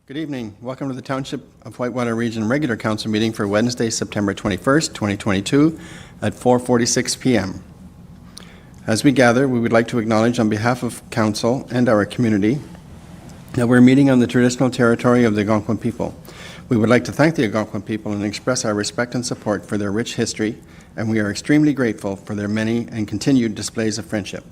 Good evening. Welcome to the Township of Whitewater Region Regular Council meeting for Wednesday, September 21st, 2022 at 4:46 p.m. As we gather, we would like to acknowledge on behalf of Council and our community that we're meeting on the traditional territory of the Algonquin people. We would like to thank the Algonquin people and express our respect and support for their rich history, and we are extremely grateful for their many and continued displays of friendship.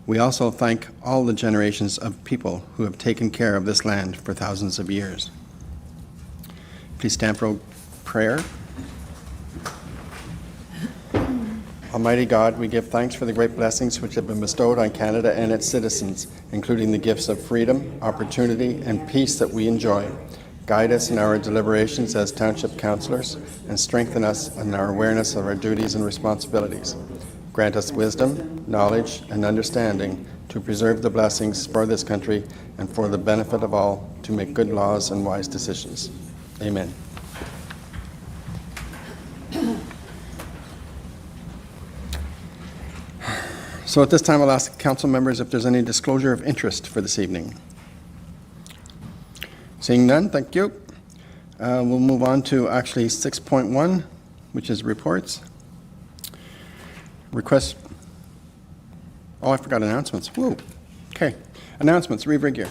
We also thank all the generations of people who have taken care of this land for thousands of years. Please stand for prayer. Almighty God, we give thanks for the great blessings which have been bestowed on Canada and its citizens, including the gifts of freedom, opportunity, and peace that we enjoy. Guide us in our deliberations as township councillors and strengthen us in our awareness of our duties and responsibilities. Grant us wisdom, knowledge, and understanding to preserve the blessings for this country and for the benefit of all, to make good laws and wise decisions. Amen. So at this time, I'll ask council members if there's any disclosure of interest for this evening. Seeing none, thank you. We'll move on to actually 6.1, which is reports. Request. Oh, I forgot announcements. Whoa. Okay. Announcements. Reeve-Rigier.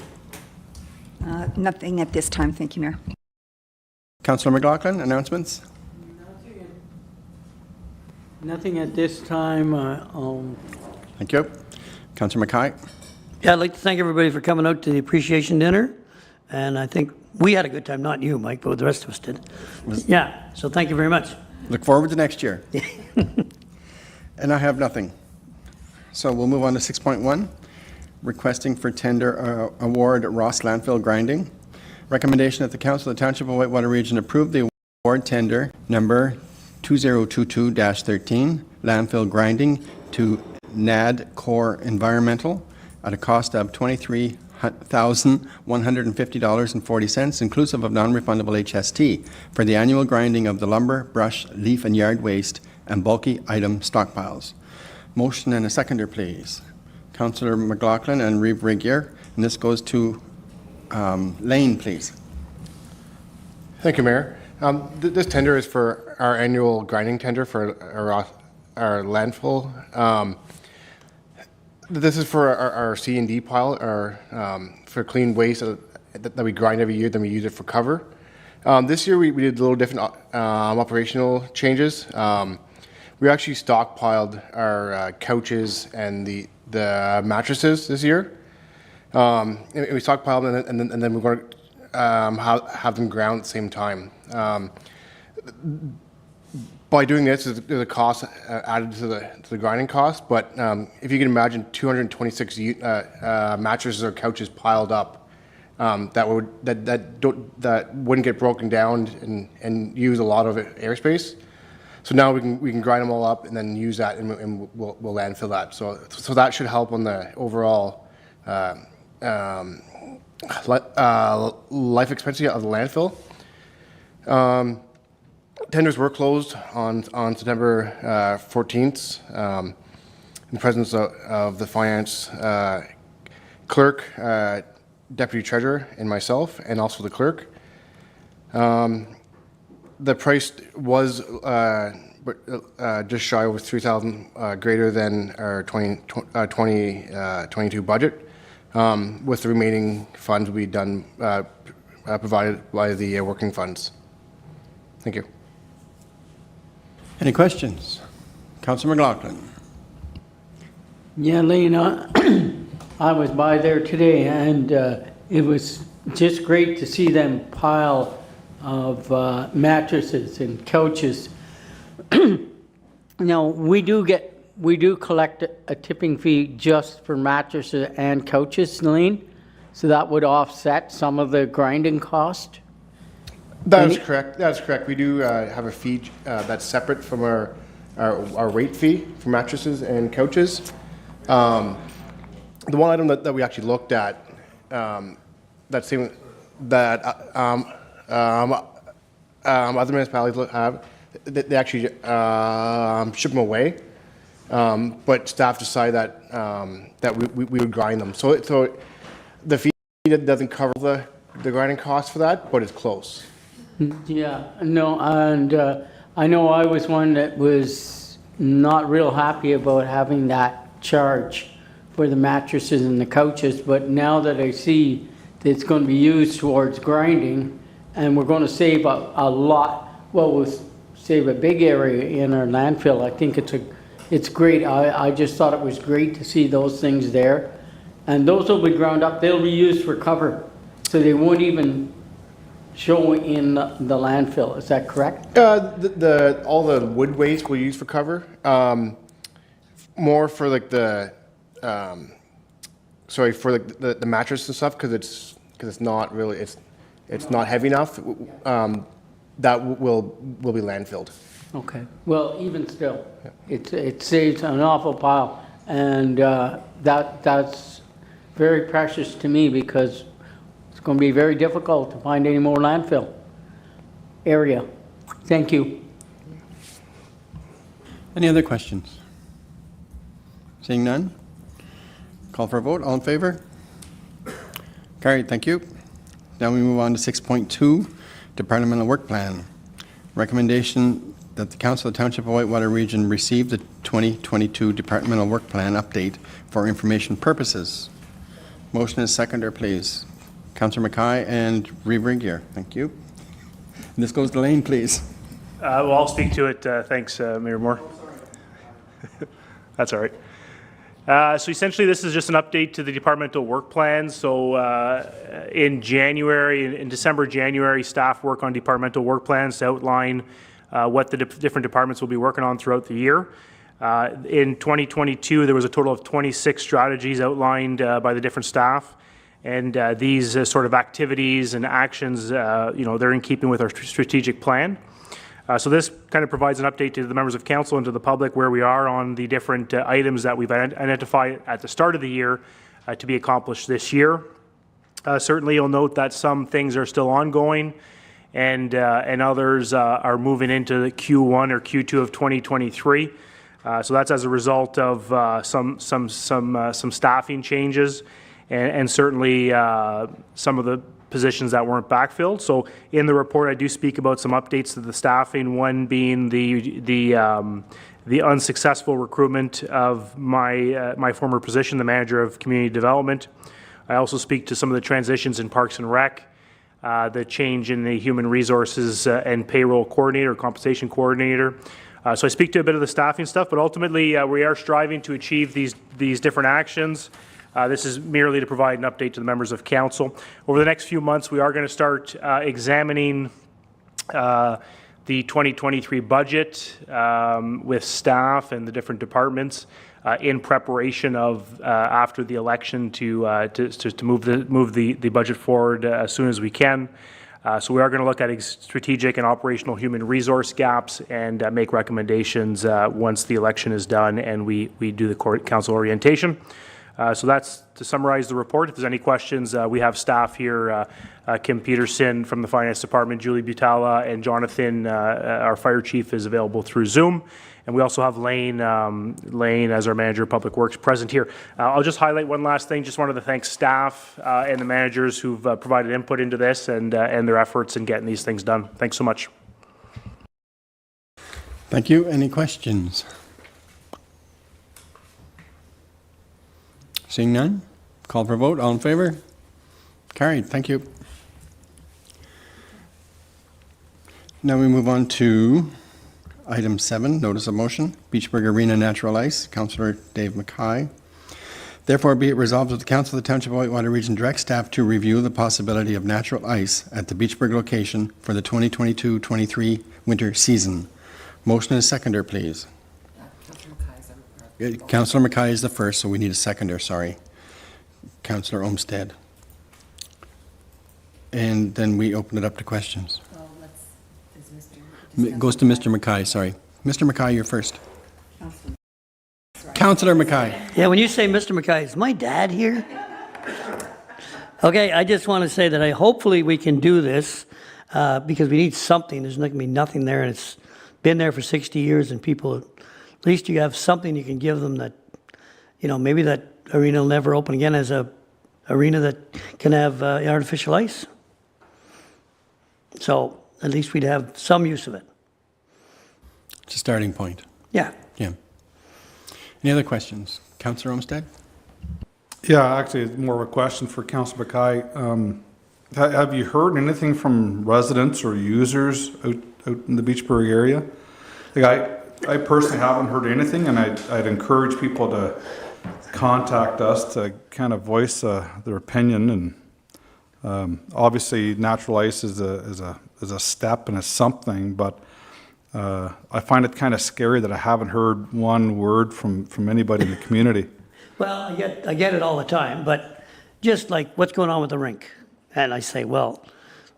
Nothing at this time. Thank you, Mayor. Councillor McLaughlin, announcements? Nothing at this time. Thank you. Councillor Mackay. Yeah, I'd like to thank everybody for coming out to the appreciation dinner. And I think we had a good time, not you, Mike, but the rest of us did. Yeah, so thank you very much. Look forward to next year. And I have nothing. So we'll move on to 6.1, requesting for tender award Ross Landfill Grinding. Recommendation that the Council of the Township of Whitewater Region approve the award tender number 2022-13, landfill grinding to NAD Core Environmental at a cost of $23,150.40, inclusive of non-refundable HST, for the annual grinding of the lumber, brush, leaf, and yard waste and bulky item stockpiles. Motion and a seconder, please. Councillor McLaughlin and Reeve-Rigier, and this goes to Lane, please. Thank you, Mayor. This tender is for our annual grinding tender for our landfill. This is for our C&D pile, for clean waste that we grind every year, then we use it for cover. This year we did a little different operational changes. We actually stockpiled our couches and the mattresses this year. And we stockpiled them, and then we're going to have them ground at the same time. By doing this, there's a cost added to the grinding cost, but if you can imagine 226 mattresses or couches piled up, that wouldn't get broken down and use a lot of airspace. So now we can grind them all up and then use that, and we'll landfill that. So that should help on the overall life expectancy of the landfill. Tenders were closed on September 14th in the presence of the finance clerk, deputy treasurer, and myself, and also the clerk. The price was just shy of 3,000 greater than our 2022 budget. With the remaining funds we done provided by the working funds. Thank you. Any questions? Councillor McLaughlin. Yeah, Lena, I was by there today, and it was just great to see them pile of mattresses and couches. Now, we do collect a tipping fee just for mattresses and couches, Lane, so that would offset some of the grinding cost. That is correct. That's correct. We do have a fee that's separate from our rate fee for mattresses and couches. The one item that we actually looked at that other municipalities have, they actually ship them away, but staff decided that we would grind them. So the fee doesn't cover the grinding cost for that, but it's close. Yeah, no, and I know I was one that was not real happy about having that charge for the mattresses and the couches, but now that I see that it's going to be used towards grinding, and we're going to save a lot, well, we'll save a big area in our landfill. I think it's great. I just thought it was great to see those things there, and those will be ground up. They'll be used for cover, so they won't even show in the landfill. Is that correct? All the wood waste we'll use for cover. More for like the mattress and stuff, because it's not really it's not heavy enough. That will be landfilled. Okay. Well, even still, it saves an awful pile, and that's very precious to me, because it's going to be very difficult to find any more landfill area. Thank you. Any other questions? Seeing none? Call for a vote. All in favor? Carried. Thank you. Now we move on to 6.2, Departmental Work Plan. Recommendation that the Council of the Township of Whitewater Region receive the 2022 Departmental Work Plan update for information purposes. Motion is seconder, please. Councillor Mackay and Reeve-Ringier. Thank you. And this goes to Lane, please. Well, I'll speak to it. Thanks, Mayor Moore. That's all right. So essentially, this is just an update to the departmental work plan. So in December, January, staff work on departmental work plans to outline what the different departments will be working on throughout the year. In 2022, there was a total of 26 strategies outlined by the different staff. And these sort of activities and actions, they're in keeping with our strategic plan. So this kind of provides an update to the members of council and to the public where we are on the different items that we've identified at the start of the year to be accomplished this year. Certainly, you'll note that some things are still ongoing, and others are moving into the Q1 or Q2 of 2023. So that's as a result of some staffing changes, and certainly some of the positions that weren't backfilled. So in the report, I do speak about some updates to the staffing, one being the unsuccessful recruitment of my former position, the manager of community development. I also speak to some of the transitions in Parks and Rec, the change in the human resources and payroll coordinator, compensation coordinator. So I speak to a bit of the staffing stuff, but ultimately we are striving to achieve these different actions. This is merely to provide an update to the members of council. Over the next few months, we are going to start examining the 2023 budget with staff and the different departments in preparation of after the election to move the budget forward as soon as we can. So we are going to look at strategic and operational human resource gaps and make recommendations once the election is done and we do the council orientation. So that's to summarize the report. If there's any questions, we have staff here, Kim Peterson from the Finance Department, Julie Butala, and Jonathan, our Fire Chief, is available through Zoom. And we also have Lane as our Manager of Public Works present here. I'll just highlight one last thing. Just wanted to thank staff and the managers who've provided input into this and their efforts in getting these things done. Thanks so much. Thank you. Any questions? Seeing none, call for vote. All in favor? Carried. Thank you. Now we move on to item 7, notice of motion, Beachburg Arena Natural Ice, Councillor Dave Mackay. Therefore, be it resolved that the Council of the Township of Whitewater Region direct staff to review the possibility of natural ice at the Beachburg location for the 2022-23 winter season. Motion is seconder, please. Councillor Mackay is the first, so we need a seconder, sorry. Councillor Olmsted. And then we open it up to questions. Well, It goes to Mr. Mackay, sorry. Mr. Mackay, you're first. Councillor Mackay. Yeah, when you say Mr. Mackay, is my dad here? Okay, I just want to say that hopefully we can do this because we need something. There's not going to be nothing there, and it's been there for 60 years, and people, at least you have something you can give them that, maybe that arena will never open again as a arena that can have artificial ice. So at least we'd have some use of it. It's a starting point. Yeah. Yeah. Any other questions? Councillor Olmsted? Yeah, actually, it's more of a question for Councillor Mackay. Have you heard anything from residents or users out in the Beachburg area? I personally haven't heard anything, and I'd encourage people to contact us to kind of voice their opinion. And obviously, natural ice is a step and a something, but I find it kind of scary that I haven't heard one word from anybody in the community. Well, I get it all the time, but just like what's going on with the rink. And I say, well,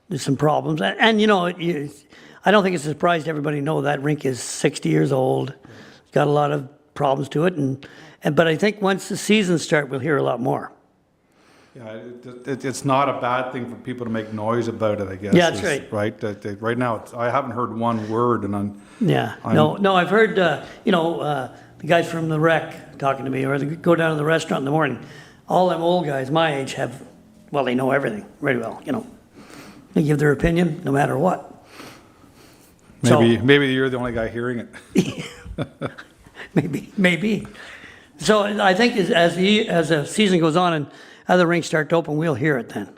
there's some problems. And I don't think it's a surprise to everybody to know that rink is 60 years old. It's got a lot of problems to it. But I think once the seasons start, we'll hear a lot more. Yeah, it's not a bad thing for people to make noise about it, I guess. Yeah, that's right. Right? Right now, I haven't heard one word, and No, I've heard, the guys from the rec talking to me, or they go down to the restaurant in the morning. All them old guys my age they know everything very well, They give their opinion no matter what. maybe you're the only guy hearing it. Maybe. So I think as the season goes on and other rinks start to open, we'll hear it then.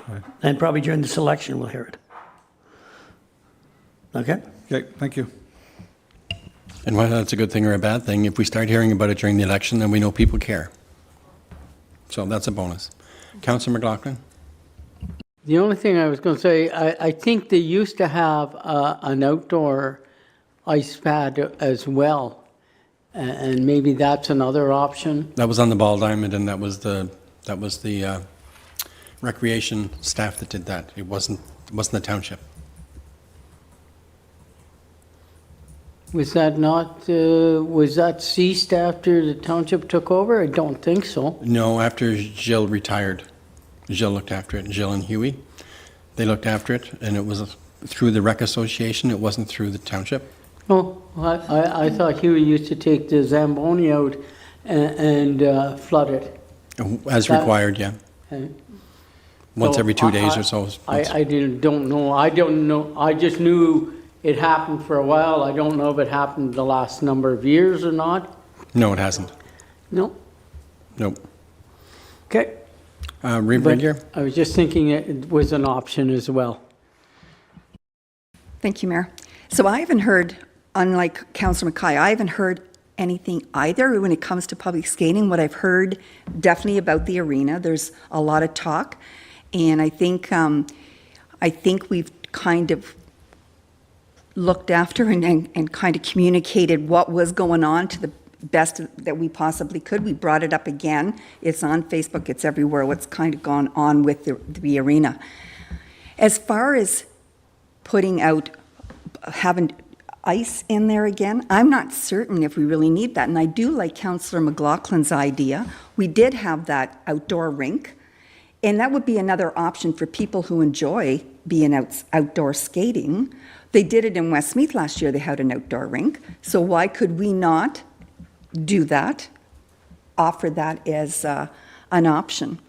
Right. And probably during the selection, we'll hear it. Okay? Okay, thank you. And whether that's a good thing or a bad thing, if we start hearing about it during the election, then we know people care. So that's a bonus. Councillor McLaughlin? The only thing I was going to say, I think they used to have an outdoor ice pad as well. And maybe that's another option. That was on the Ball Diamond, and that was the recreation staff that did that. It wasn't the township. Was that not, was that ceased after the township took over? I don't think so. No, after Jill retired. Jill looked after it, Jill and Huey. They looked after it, and it was through the Rec Association. It wasn't through the township. Oh, I thought Huey used to take the Zamboni out and flood it. As required, yeah. once every 2 days or so. I don't know. I don't know. I just knew it happened for a while. I don't know if it happened the last number of years or not. No, it hasn't. No. Nope. Okay. Reeve But Regier? I was just thinking it was an option as well. Thank you, Mayor. So I haven't heard, unlike Councillor Mackay, I haven't heard anything either when it comes to public skating. What I've heard definitely about the arena, there's a lot of talk. And I think we've kind of looked after and kind of communicated what was going on to the best that we possibly could. We brought it up again. It's on Facebook. It's everywhere. What's kind of gone on with the arena. As far as putting out, having ice in there again, I'm not certain if we really need that. And I do like Councillor McLaughlin's idea. We did have that outdoor rink, and that would be another option for people who enjoy being outdoor skating. They did it in Westmeath last year. They had an outdoor rink. So why could we not do that, offer that as an option,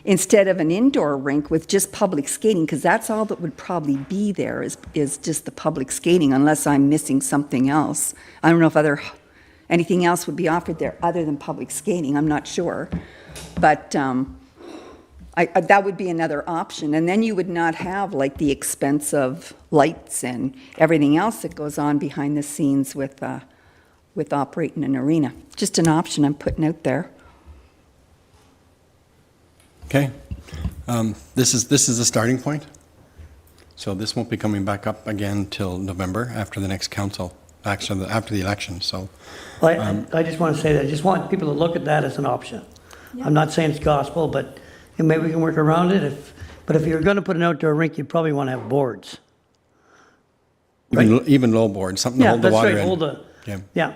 instead of an indoor rink with just public skating, because that's all that would probably be there is just the public skating, unless I'm missing something else. I don't know if anything else would be offered there other than public skating. I'm not sure. But that would be another option. And then you would not have like the expense of lights and everything else that goes on behind the scenes with operating an arena. Just an option I'm putting out there. Okay. This is a starting point. So this won't be coming back up again till November after the next council, after the election. So I just want to say that I just want people to look at that as an option. I'm not saying it's gospel, but maybe we can work around it. But if you're going to put an outdoor rink, you probably want to have boards. even low boards, something to hold the water in. Yeah.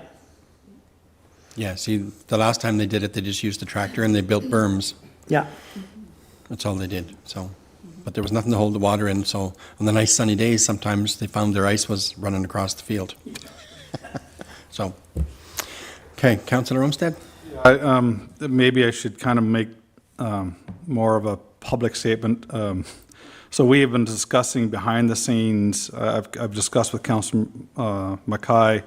Yeah, see, the last time they did it, they just used the tractor and they built berms. Yeah. That's all they did, so. But there was nothing to hold the water in, so on the nice sunny days, sometimes they found their ice was running across the field. So, okay, Councillor Olmsted? Maybe I should kind of make more of a public statement. So we have been discussing behind the scenes, I've discussed with Councillor Mackay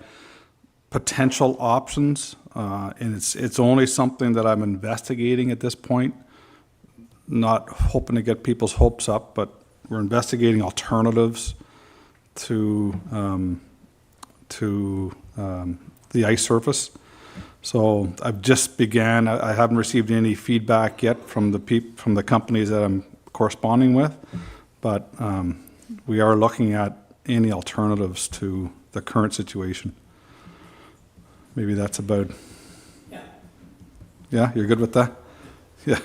potential options, and it's only something that I'm investigating at this point. Not hoping to get people's hopes up, but we're investigating alternatives to the ice surface. So I've just began. I haven't received any feedback yet from the companies that I'm corresponding with, but we are looking at any alternatives to the current situation. Maybe that's about. Yeah. Yeah, you're good with that? Yeah.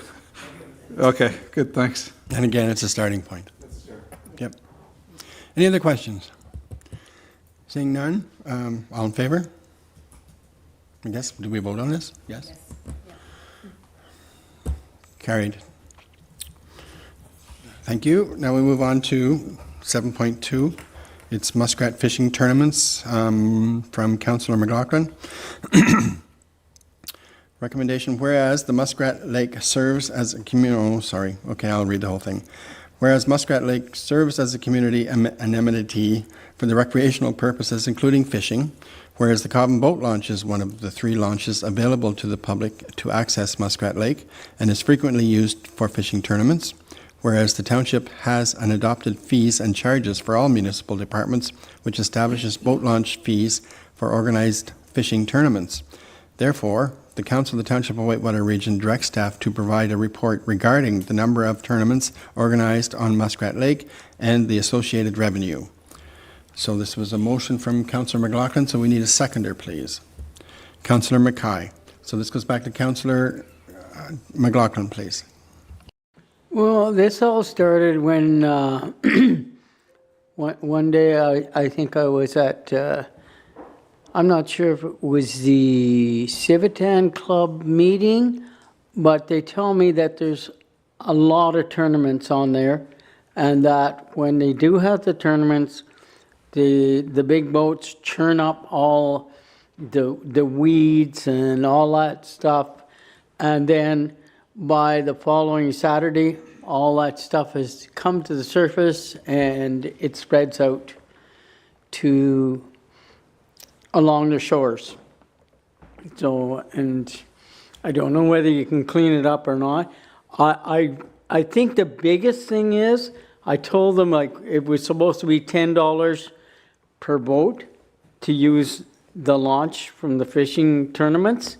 Okay, good, thanks. And again, it's a starting point. Yep. Any other questions? Seeing none, all in favor? I guess, do we vote on this? Yes? Carried. Thank you. Now we move on to 7.2. It's muskrat fishing tournaments from Councillor McLaughlin. Recommendation, whereas the Muskrat Lake serves as a community, I'll read the whole thing. Whereas Muskrat Lake serves as a community amenity for the recreational purposes, including fishing, whereas the Cobham Boat Launch is one of the 3 launches available to the public to access Muskrat Lake and is frequently used for fishing tournaments, whereas the township has an adopted fees and charges for all municipal departments, which establishes boat launch fees for organized fishing tournaments. Therefore, the Council of the Township of Whitewater Region directs staff to provide a report regarding the number of tournaments organized on Muskrat Lake and the associated revenue. So this was a motion from Councillor McLaughlin, so we need a seconder, please. Councillor Mackay. So this goes back to Councillor McLaughlin, please. Well, this all started when one day I think I was at, I'm not sure if it was the Civitan Club meeting, but they tell me that there's a lot of tournaments on there, and that when they do have the tournaments, the big boats churn up all the weeds and all that stuff, and then by the following Saturday, all that stuff has come to the surface and it spreads out to along the shores. So, and I don't know whether you can clean it up or not. I think the biggest thing is, I told them like it was supposed to be $10 per boat to use the launch from the fishing tournaments.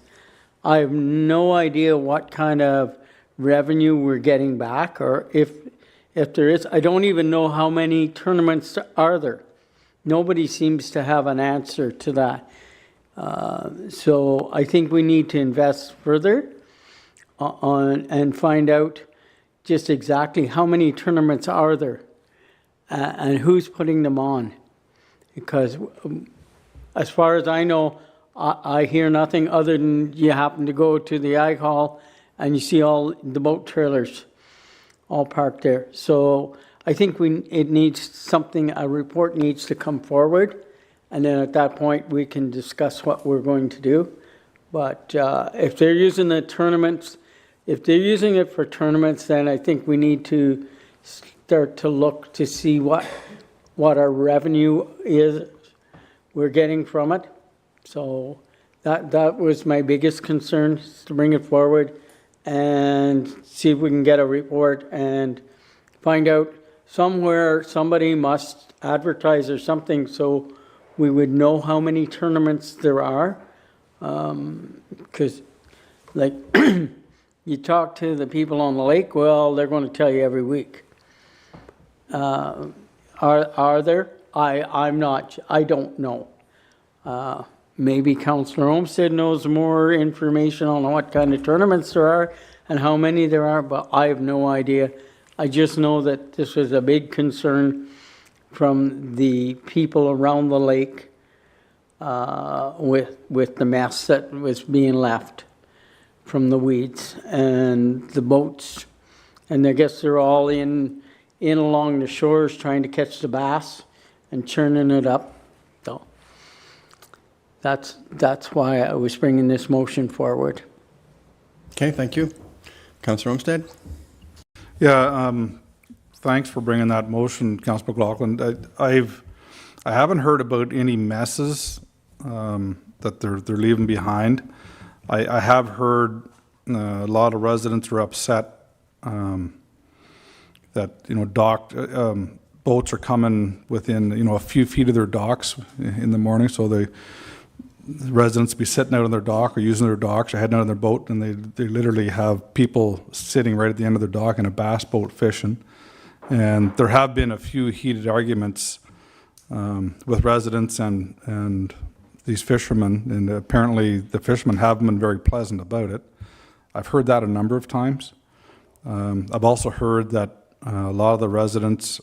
I have no idea what kind of revenue we're getting back, or if there is. I don't even know how many tournaments are there. Nobody seems to have an answer to that. So I think we need to invest further on and find out just exactly how many tournaments are there and who's putting them on. Because as far as I know, I hear nothing other than you happen to go to the ag hall and you see all the boat trailers all parked there. So I think it needs something, a report needs to come forward. And then at that point, we can discuss what we're going to do. But if they're using the tournaments, if they're using it for tournaments, then I think we need to start to look to see what our revenue is we're getting from it. So that was my biggest concern, is to bring it forward and see if we can get a report and find out somewhere somebody must advertise or something so we would know how many tournaments there are. Because like you talk to the people on the lake, well, they're going to tell you every week. Are there? I don't know. Maybe Councillor Olmsted knows more information on what kind of tournaments there are and how many there are, but I have no idea. I just know that this was a big concern from the people around the lake with the mess that was being left from the weeds and the boats. And I guess they're all in along the shores trying to catch the bass and churning it up. So that's why I was bringing this motion forward. Okay, thank you. Councillor Olmsted? Yeah, thanks for bringing that motion, Councillor McLaughlin. I haven't heard about any messes that they're leaving behind. I have heard a lot of residents are upset that boats are coming within a few feet of their docks in the morning, so the residents be sitting out on their dock or using their docks or heading out on their boat, and they literally have people sitting right at the end of their dock in a bass boat fishing. And there have been a few heated arguments with residents and these fishermen, and apparently the fishermen haven't been very pleasant about it. I've heard that a number of times. I've also heard that a lot of the residents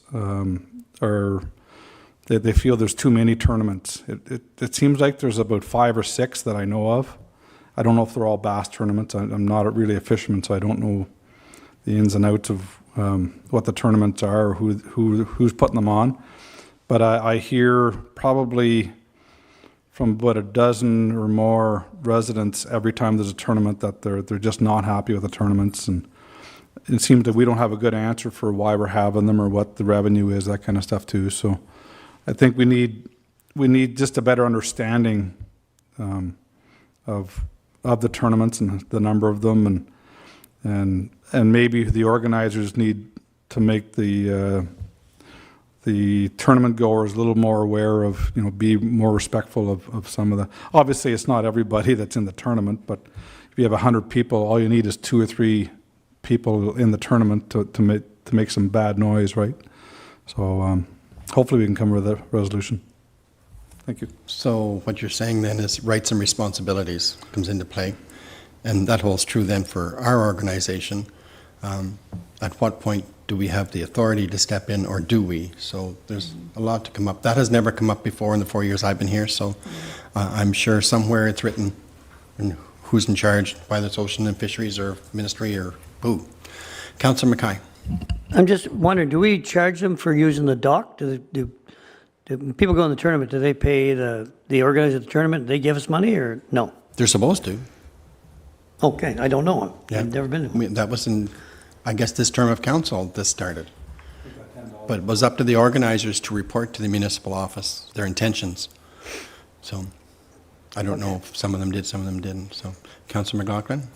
they feel there's too many tournaments. It seems like there's about 5 or 6 that I know of. I don't know if they're all bass tournaments. I'm not really a fisherman, so I don't know the ins and outs of what the tournaments are or who's putting them on. But I hear probably from about a dozen or more residents every time there's a tournament that they're just not happy with the tournaments, and it seems that we don't have a good answer for why we're having them or what the revenue is, that kind of stuff too. So I think we need just a better understanding of the tournaments and the number of them, and maybe the organizers need to make the tournament goers a little more aware of, be more respectful of some of the. Obviously, it's not everybody that's in the tournament, but if you have 100 people, all you need is 2 or 3 people in the tournament to make some bad noise, right? So hopefully we can come with a resolution. Thank you. So what you're saying then is rights and responsibilities comes into play, and that holds true then for our organization. At what point do we have the authority to step in, or do we? So there's a lot to come up. That has never come up before in the 4 years I've been here, so I'm sure somewhere it's written in who's in charge, whether it's Ocean and Fisheries or Ministry or who. Councillor Mackay. I'm just wondering, do we charge them for using the dock? Do people go in the tournament, do they pay the organizer of the tournament, they give us money, or no? They're supposed to. Okay, I don't know. Yeah. I've never been. That was in I guess this term of council, this started. But it was up to the organizers to report to the municipal office their intentions. So I don't know if some of them did, some of them didn't. So, Councillor McLaughlin?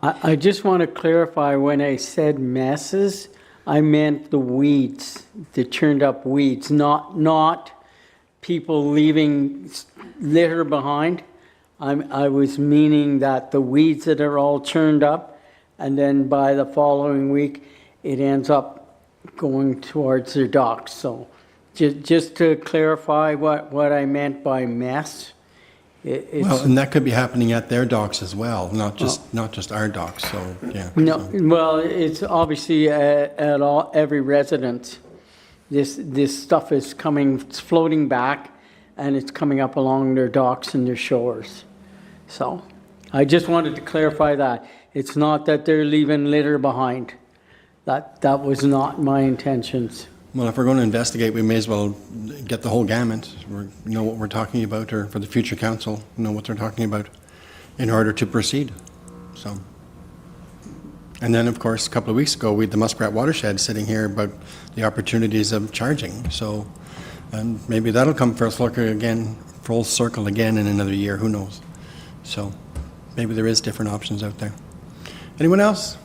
I just want to clarify, when I said messes, I meant the weeds, the churned up weeds, not people leaving litter behind. I was meaning that the weeds that are all churned up, and then by the following week, it ends up going towards their docks. So just to clarify what I meant by mess. Well, and that could be happening at their docks as well, not just our docks, so, yeah. No, so. well, it's obviously at every residence. This stuff is coming, it's floating back, and it's coming up along their docks and their shores. So I just wanted to clarify that. It's not that they're leaving litter behind. That was not my intentions. Well, if we're going to investigate, we may as well get the whole gamut, or know what we're talking about, or for the future council, know what they're talking about in order to proceed. So, and then, of course, a couple of weeks ago, we had the Muskrat Watershed sitting here about the opportunities of charging. So, and maybe that'll come full circle again in another year, who knows? So, maybe there is different options out there. Anyone else?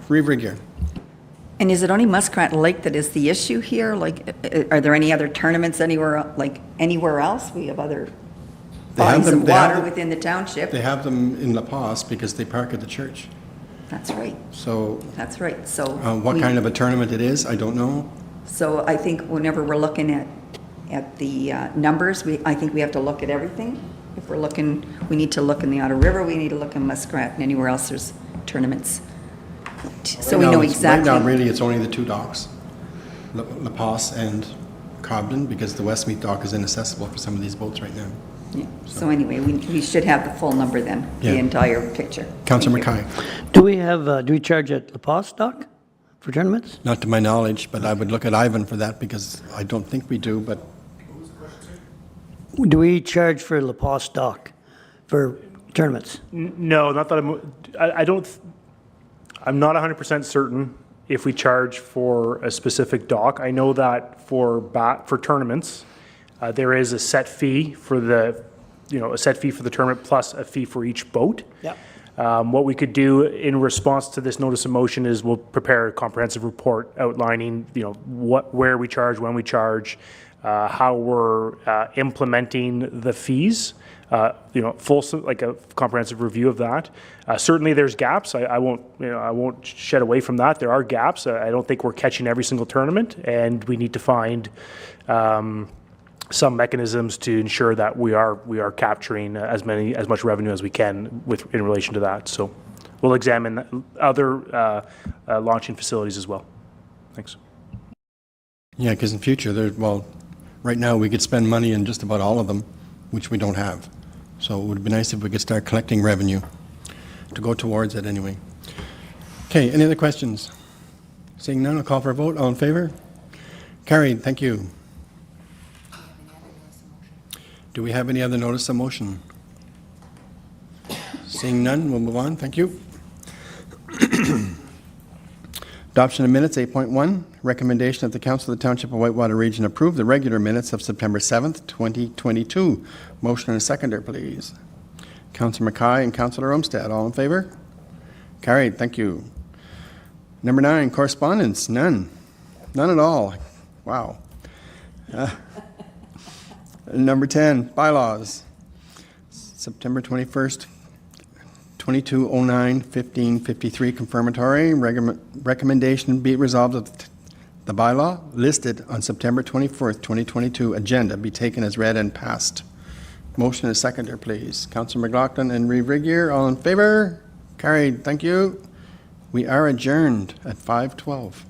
Reeve Regier. And is it only Muskrat Lake that is the issue here? Like, are there any other tournaments anywhere else? We have other bodies of water within the township. They have them in La Paz because they park at the church. That's right. So, That's right. So what kind of a tournament it is, I don't know. So I think whenever we're looking at the numbers, I think we have to look at everything. If we're looking, we need to look in the Otter River, we need to look in Muskrat, and anywhere else there's tournaments. So we know exactly. Right now, really, it's only the two docks, La Paz and Cobden, because the Westmeath dock is inaccessible for some of these boats right now. Yeah. So anyway, we should have the full number then, Yeah. the entire picture. Councillor Thank you. Mackay. Do we charge at La Paz dock for tournaments? Not to my knowledge, but I would look at Ivan for that because I don't think we do, but Do we charge for La Paz dock for tournaments? No, not that I don't, I'm not 100% certain if we charge for a specific dock. I know that for tournaments, there is a set fee for the tournament plus a fee for each boat. Yep. What we could do in response to this notice of motion is we'll prepare a comprehensive report outlining, where we charge, when we charge, how we're implementing the fees. Like a comprehensive review of that. Certainly, there's gaps. I won't shed away from that. There are gaps. I don't think we're catching every single tournament, and we need to find some mechanisms to ensure that we are capturing as much revenue as we can in relation to that. So, we'll examine other launching facilities as well. Thanks. yeah, because in future, right now we could spend money in just about all of them, which we don't have. So it would be nice if we could start collecting revenue to go towards it anyway. Okay, any other questions? Seeing none, I'll call for a vote. All in favor? Carried, thank you. Do we have any other notice of motion? Seeing none, we'll move on. Thank you. Adoption of minutes, 8.1. Recommendation that the Council of the Township of Whitewater Region approve the regular minutes of September 7th, 2022. Motion and a seconder, please. Councillor Mackay and Councillor Olmsted, all in favor? Carried, thank you. Number 9, correspondence, none. None at all. Wow. Number 10, bylaws. September 21st, 2209-1553 confirmatory. Recommendation be resolved that the bylaw listed on September 24th, 2022 agenda be taken as read and passed. Motion and seconder, please. Councillor McLaughlin and Reeve Regier, all in favor? Carried. Thank you. We are adjourned at 5:12.